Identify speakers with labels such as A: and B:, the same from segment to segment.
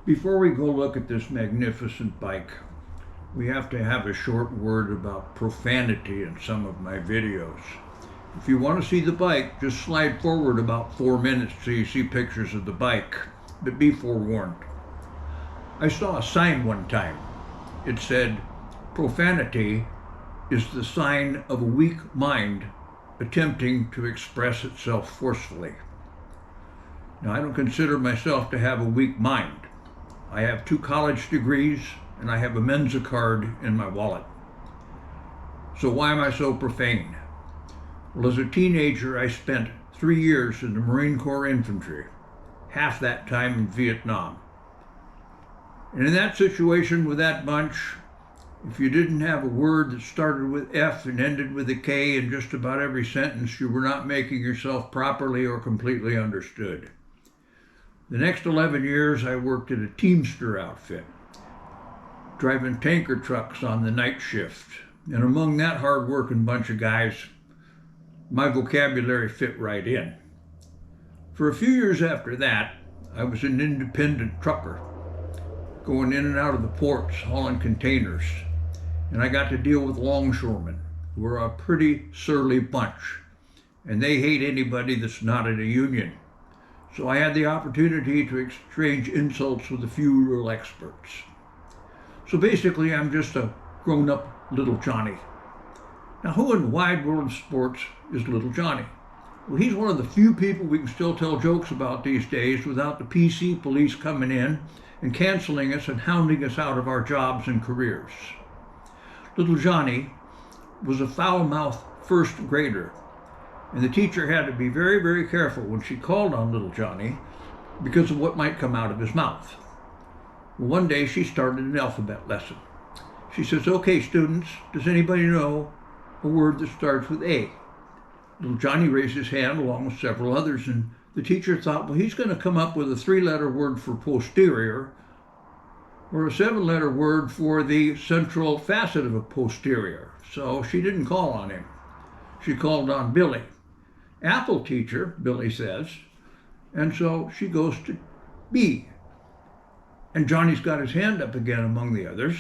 A: Before we go look at this magnificent bike, we have to have a short word about profanity in some of my videos. If you want to see the bike, just slide forward about 4 minutes so you see pictures of the bike, but be forewarned. I saw a sign one time. It said, "Profanity is the sign of a weak mind attempting to express itself forcefully." Now, I don't consider myself to have a weak mind. I have 2 college degrees and I have a Mensa card in my wallet. So why am I so profane? Well, as a teenager, I spent 3 years in the Marine Corps Infantry, half that time in Vietnam. And in that situation with that bunch, if you didn't have a word that started with F and ended with a K in just about every sentence, you were not making yourself properly or completely understood. The next 11 years, I worked at a Teamster outfit, driving tanker trucks on the night shift. And among that hard-working bunch of guys, my vocabulary fit right in. For a few years after that, I was an independent trucker, going in and out of the ports, hauling containers. And I got to deal with longshoremen, who are a pretty surly bunch, and they hate anybody that's not in a union. So I had the opportunity to exchange insults with a few real experts. So basically, I'm just a grown-up little Johnny. Now, who in the wide world of sports is little Johnny? Well, he's one of the few people we can still tell jokes about these days without the PC police coming in and canceling us and hounding us out of our jobs and careers. Little Johnny was a foul-mouthed first grader, and the teacher had to be very, very careful when she called on little Johnny because of what might come out of his mouth. Well, one day she started an alphabet lesson. She says, "Okay, students, does anybody know a word that starts with A?" Little Johnny raised his hand along with several others, and the teacher thought, well, he's going to come up with a 3-letter word for posterior or a 7-letter word for the central facet of a posterior. So she didn't call on him. She called on Billy. "Apple, teacher," Billy says. And so she goes to B. And Johnny's got his hand up again among the others.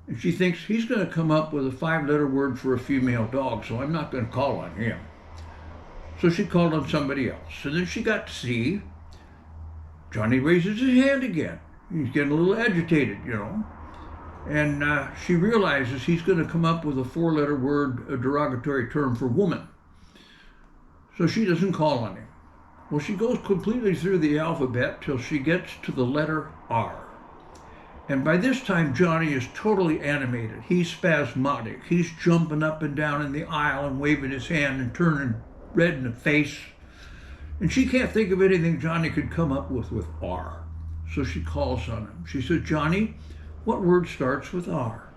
A: And she thinks he's going to come up with a 5-letter word for a female dog, so I'm not going to call on him. So she called on somebody else. And then she got to C. Johnny raises his hand again. He's getting a little agitated, you know. And she realizes he's going to come up with a 4-letter word, a derogatory term for woman. So she doesn't call on him. Well, she goes completely through the alphabet till she gets to the letter R. And by this time, Johnny is totally animated. He's spasmodic. He's jumping up and down in the aisle and waving his hand and turning red in the face. And she can't think of anything Johnny could come up with R. So she calls on him. She says, "Johnny, what word starts with R?"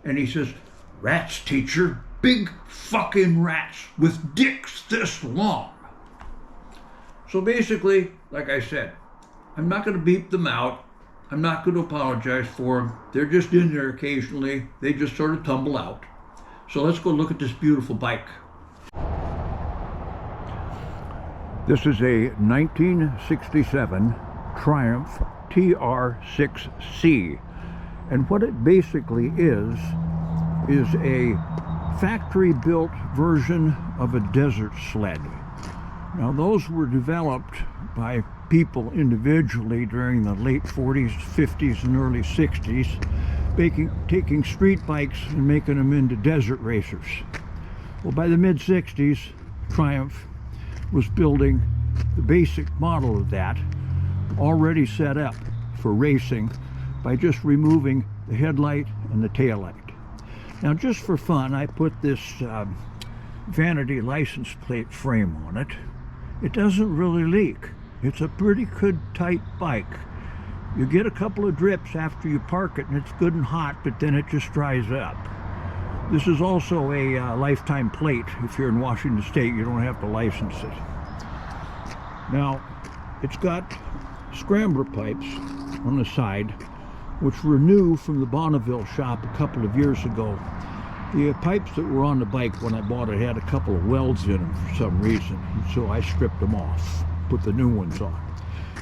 A: And he says, "Rats, teacher. Big fucking rats with dicks this long." So basically, like I said, I'm not going to beep them out. I'm not going to apologize for them. They're just in there occasionally. They just sort of tumble out. So let's go look at this beautiful bike. This is a 1967 Triumph TR6C. And what it basically is a factory-built version of a desert sled. Now, those were developed by people individually during the late 40s, 50s, and early 60s, taking street bikes and making them into desert racers. Well, by the mid-60s, Triumph was building the basic model of that, already set up for racing by just removing the headlight and the taillight. Now, just for fun, I put this vanity license plate frame on it. It doesn't really leak. It's a pretty good tight bike. You get a couple of drips after you park it and it's good and hot, but then it just dries up. This is also a lifetime plate. If you're in Washington State, you don't have to license it. Now, it's got scrambler pipes on the side, which were new from the Bonneville shop a couple of years ago. The pipes that were on the bike when I bought it had a couple of welds in them for some reason, so I stripped them off, put the new ones on.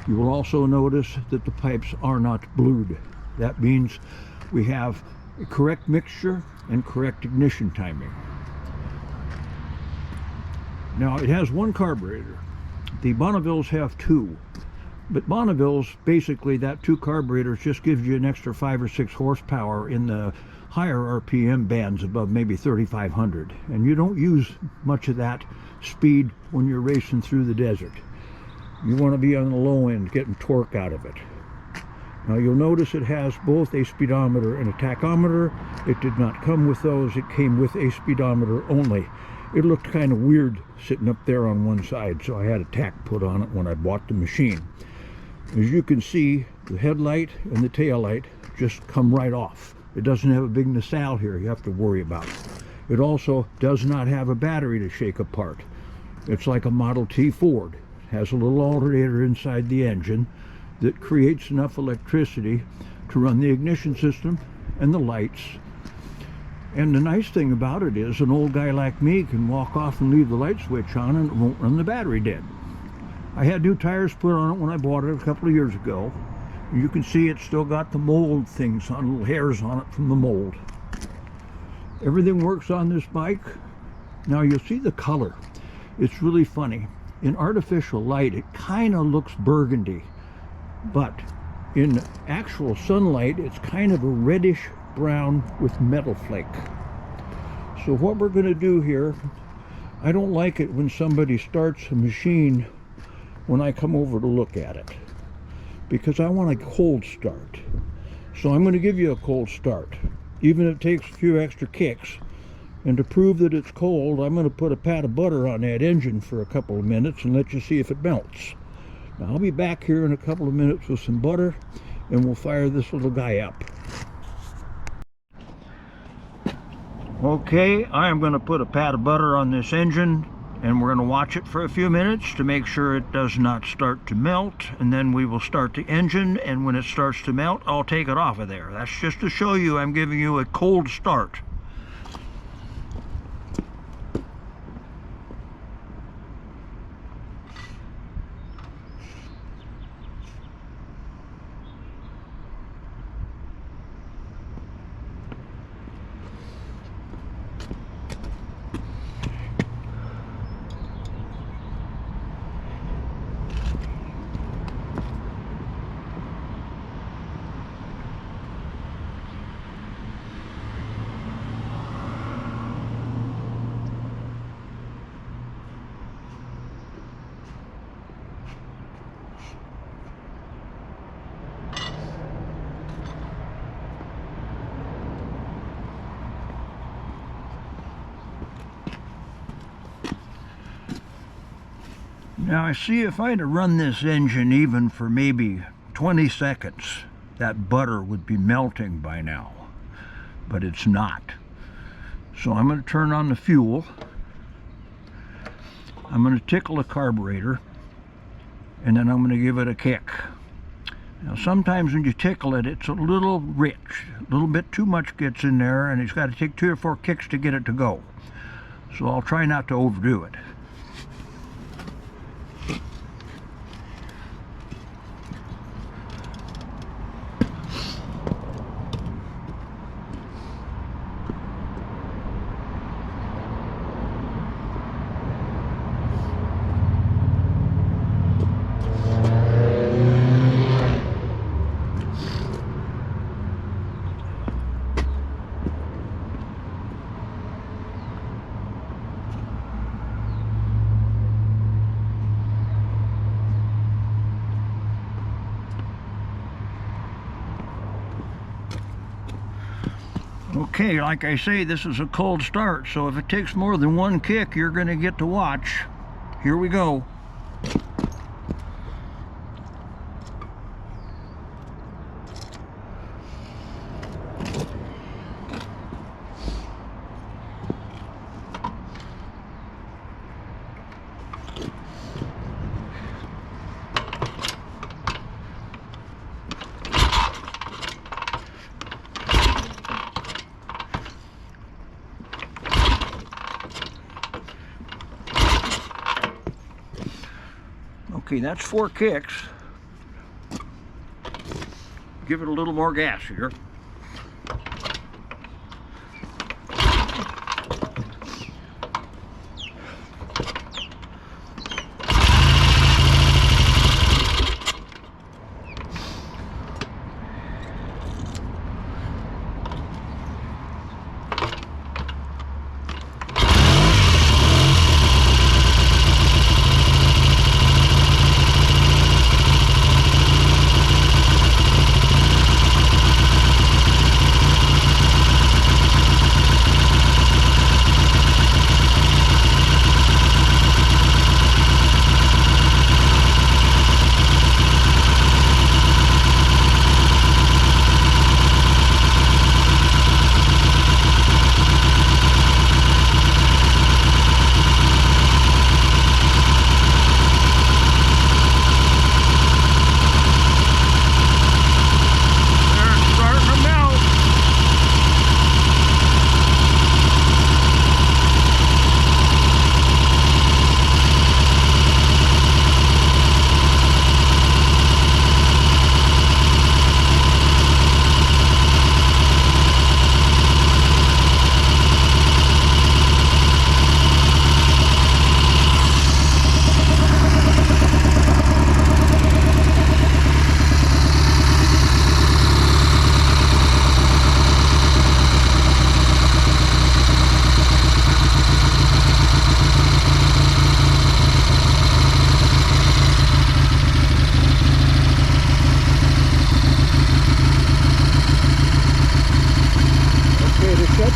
A: You will also notice that the pipes are not blued. That means we have a correct mixture and correct ignition timing. Now, it has one carburetor. The Bonnevilles have two. But Bonnevilles, basically, that two carburetors just gives you an extra 5 or 6 horsepower in the higher RPM bands above maybe 3,500. And you don't use much of that speed when you're racing through the desert. You want to be on the low end, getting torque out of it. Now you'll notice it has both a speedometer and a tachometer. It did not come with those, it came with a speedometer only. It looked kind of weird sitting up there on one side, so I had a tack put on it when I bought the machine. As you can see, the headlight and the tail light just come right off. It doesn't have a big nacelle here you have to worry about. It also does not have a battery to shake apart. It's like a Model T Ford. It has a little alternator inside the engine that creates enough electricity to run the ignition system and the lights. And the nice thing about it is an old guy like me can walk off and leave the light switch on and it won't run the battery dead. I had new tires put on it when I bought it a couple of years ago. You can see it's still got the mold things on, little hairs on it from the mold. Everything works on this bike. Now you'll see the color. It's really funny. In artificial light, it kind of looks burgundy, but in actual sunlight, it's kind of a reddish brown with metal flake. So what we're going to do here, I don't like it when somebody starts a machine when I come over to look at it, because I want a cold start. So I'm going to give you a cold start, even if it takes a few extra kicks. And to prove that it's cold, I'm going to put a pat of butter on that engine for a couple of minutes and let you see if it melts. Now I'll be back here in a couple of minutes with some butter and we'll fire this little guy up. Okay, I am going to put a pat of butter on this engine and we're going to watch it for a few minutes to make sure it does not start to melt, and then we will start the engine, and when it starts to melt, I'll take it off of there. That's just to show you I'm giving you a cold start. Now I see if I'd have run this engine even for maybe 20 seconds, that butter would be melting by now, but it's not. So I'm going to turn on the fuel. I'm going to tickle the carburetor, and then I'm going to give it a kick. Now sometimes when you tickle it, it's a little rich, a little bit too much gets in there, and it's got to take 2 or 4 kicks to get it to go. So I'll try not to overdo it. Okay, like I say, this is a cold start, so if it takes more than 1 kick, you're going to get to watch. Here we go. Okay, that's 4 kicks. give it a little more gas here.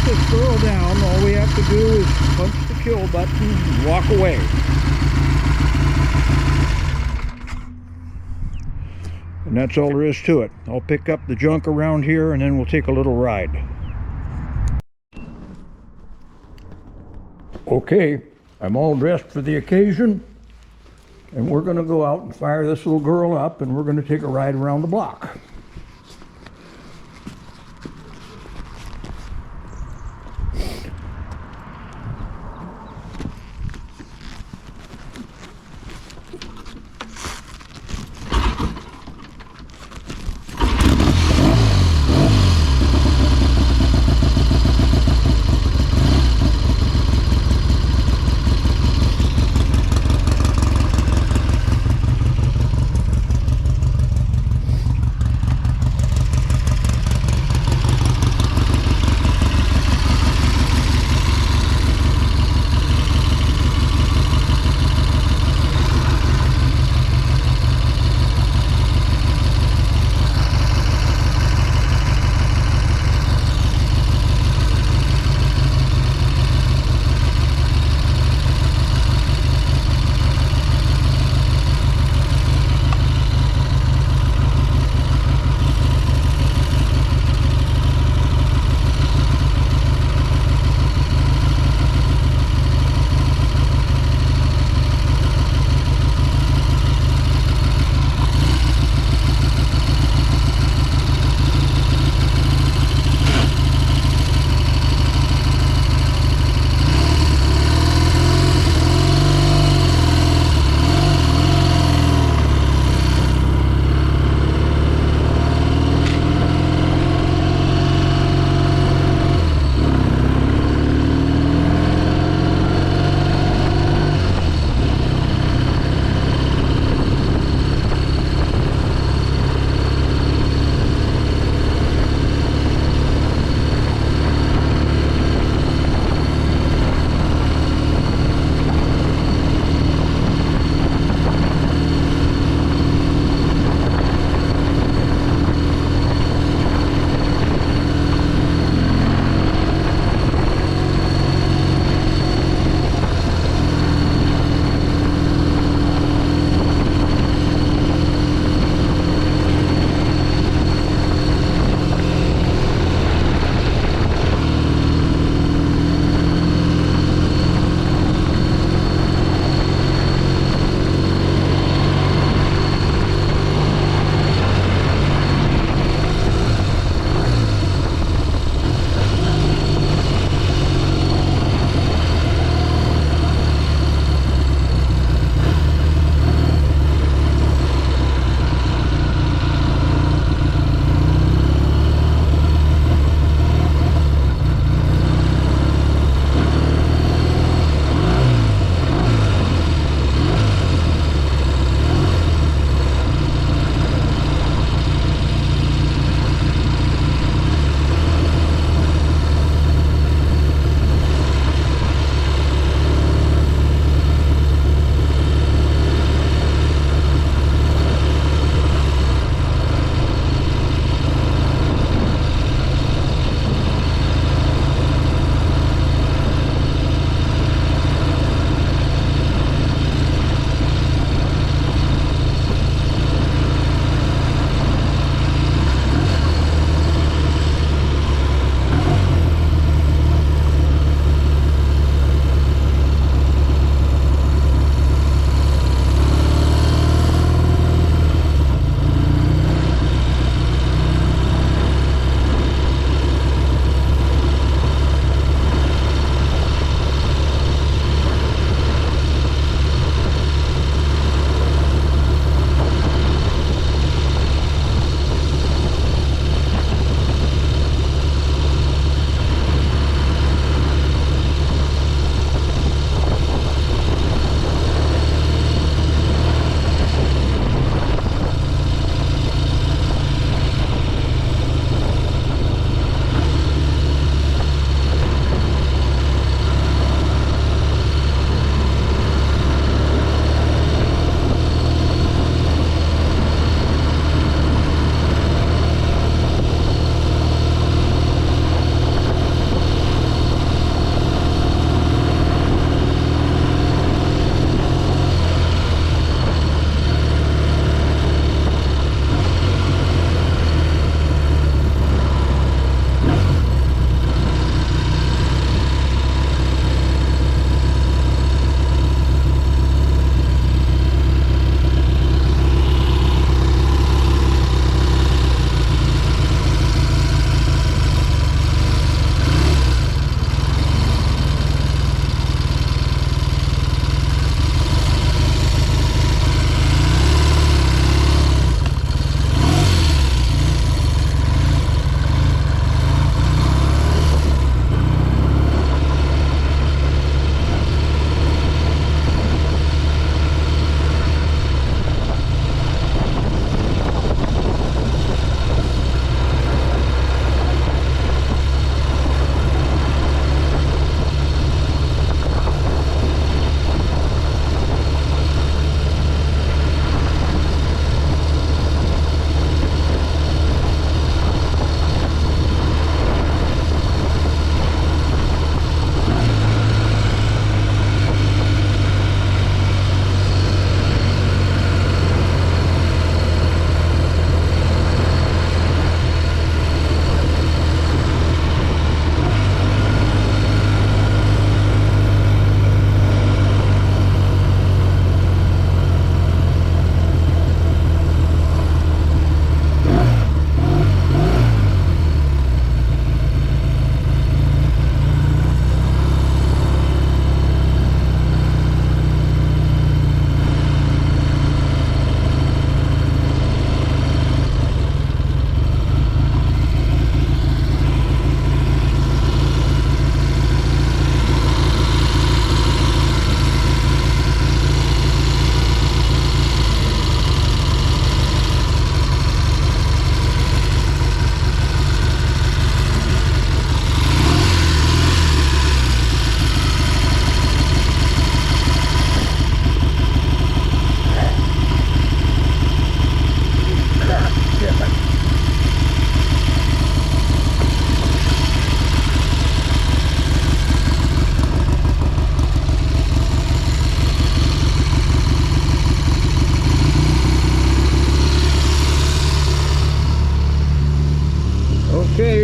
A: This girl down, all we have to do is punch the kill button and walk away. And that's all there is to it. I'll pick up the junk around here and then we'll take a little ride. Okay, I'm all dressed for the occasion and we're going to go out and fire this little girl up and we're going to take a ride around the block.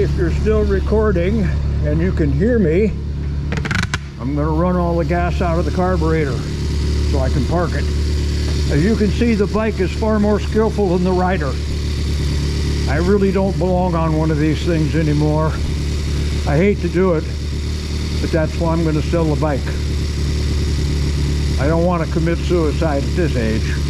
A: Okay, if you're still recording and you can hear me, I'm going to run all the gas out of the carburetor so I can park it. As you can see, the bike is far more skillful than the rider. I really don't belong on one of these things anymore. I hate to do it, but that's why I'm going to sell the bike. I don't want to commit suicide at this age.